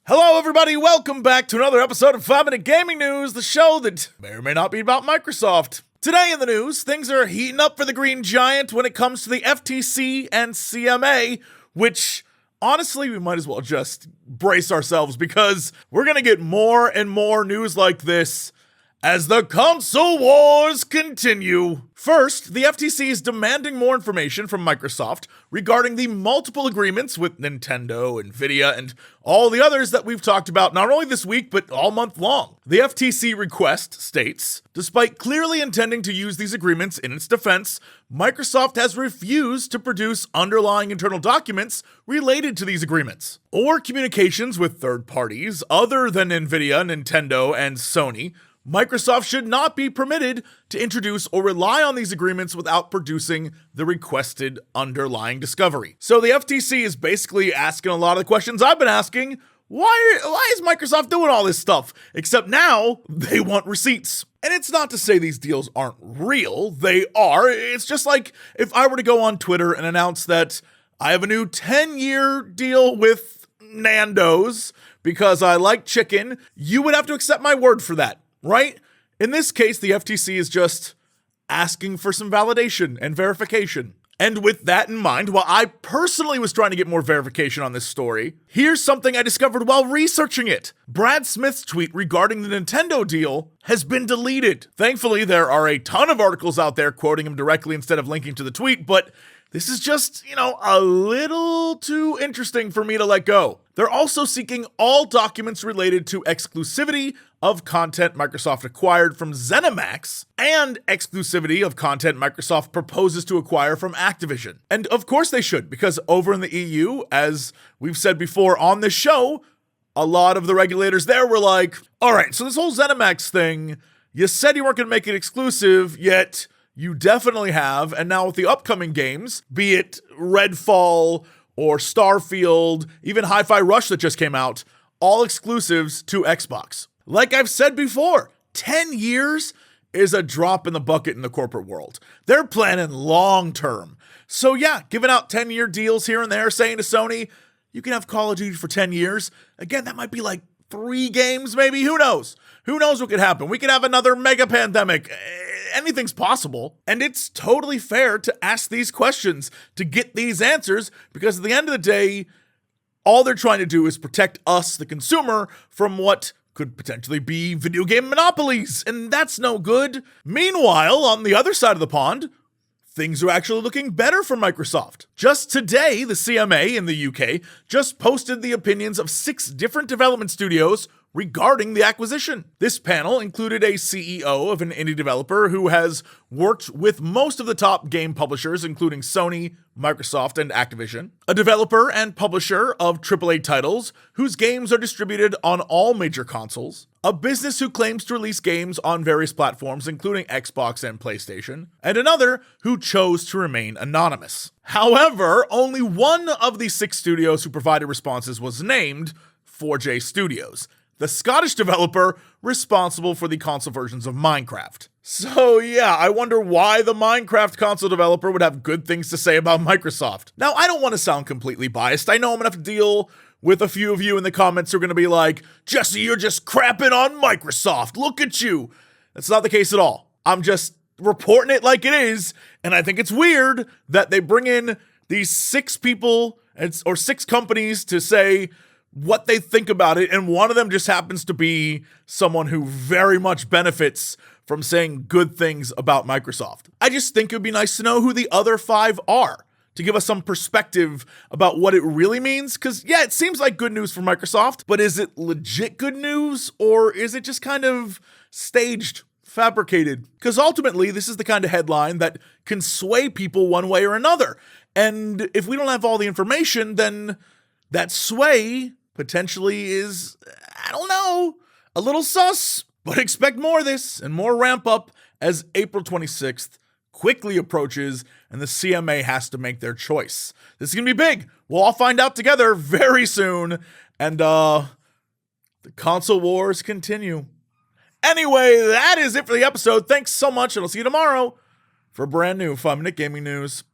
Hello, everybody. Welcome back to another episode of 5-Minute Gaming News, the show that may or may not be about Microsoft. Today in the news, things are heating up for the Green Giant when it comes to the FTC and CMA, which, honestly, we might as well just brace ourselves because we're going to get more and more news like this as the console wars continue. First, the FTC is demanding more information from Microsoft regarding the multiple agreements with Nintendo, Nvidia, and all the others that we've talked about not only this week, but all month long. The FTC request states, despite clearly intending to use these agreements in its defense, Microsoft has refused to produce underlying internal documents related to these agreements, or communications with third parties other than Nvidia, Nintendo, and Sony. Microsoft should not be permitted to introduce or rely on these agreements without producing the requested underlying discovery. So the FTC is basically asking a lot of the questions I've been asking. Why is Microsoft doing all this stuff? Except now they want receipts. And it's not to say these deals aren't real. They are. It's just like if I were to go on Twitter and announce that I have a new 10-year deal with Nando's because I like chicken, you would have to accept my word for that. Right? In this case, the FTC is just asking for some validation and verification. And with that in mind, while I personally was trying to get more verification on this story, here's something I discovered while researching it. Brad Smith's tweet regarding the Nintendo deal has been deleted. Thankfully, there are a ton of articles out there quoting him directly instead of linking to the tweet, but this is just, a little too interesting for me to let go. They're also seeking all documents related to exclusivity of content Microsoft acquired from ZeniMax and exclusivity of content Microsoft proposes to acquire from Activision. And of course they should, because over in the EU, as we've said before on this show, a lot of the regulators there were like, all right, so this whole ZeniMax thing, you said you weren't going to make it exclusive, yet you definitely have, and now with the upcoming games, be it Redfall or Starfield, even Hi-Fi Rush that just came out, all exclusives to Xbox. Like I've said before, 10 years is a drop in the bucket in the corporate world. They're planning long term. So yeah, giving out 10-year deals here and there, saying to Sony, you can have Call of Duty for 10 years. Again, that might be like 3 games maybe, who knows? Who knows what could happen? We could have another mega pandemic. Anything's possible. And it's totally fair to ask these questions, to get these answers, because at the end of the day, all they're trying to do is protect us, the consumer, from what could potentially be video game monopolies, and that's no good. Meanwhile, on the other side of the pond, things are actually looking better for Microsoft. Just today, the CMA in the UK just posted the opinions of 6 different development studios regarding the acquisition. This panel included a CEO of an indie developer who has worked with most of the top game publishers, including Sony, Microsoft, and Activision, a developer and publisher of AAA titles whose games are distributed on all major consoles, a business who claims to release games on various platforms, including Xbox and PlayStation, and another who chose to remain anonymous. However, only one of the 6 studios who provided responses was named, 4J Studios, the Scottish developer responsible for the console versions of Minecraft. So yeah, I wonder why the Minecraft console developer would have good things to say about Microsoft. Now, I don't want to sound completely biased. I know I'm going to have to deal with a few of you in the comments who are going to be like, Jesse, you're just crapping on Microsoft. Look at you. That's not the case at all. I'm just reporting it like it is, and I think it's weird that they bring in these 6 people or 6 companies to say what they think about it, and one of them just happens to be someone who very much benefits from saying good things about Microsoft. I just think it would be nice to know who the other 5 are, to give us some perspective about what it really means, because yeah, it seems like good news for Microsoft, but is it legit good news, or is it just kind of staged, fabricated? Because ultimately, this is the kind of headline that can sway people one way or another, and if we don't have all the information, then that sway potentially is, I don't know, a little sus. But expect more of this and more ramp up as April 26th quickly approaches and the CMA has to make their choice. This is going to be big. We'll all find out together very soon. And the console wars continue. Anyway, that is it for the episode. Thanks so much, and I'll see you tomorrow for brand new 5-Minute Gaming News.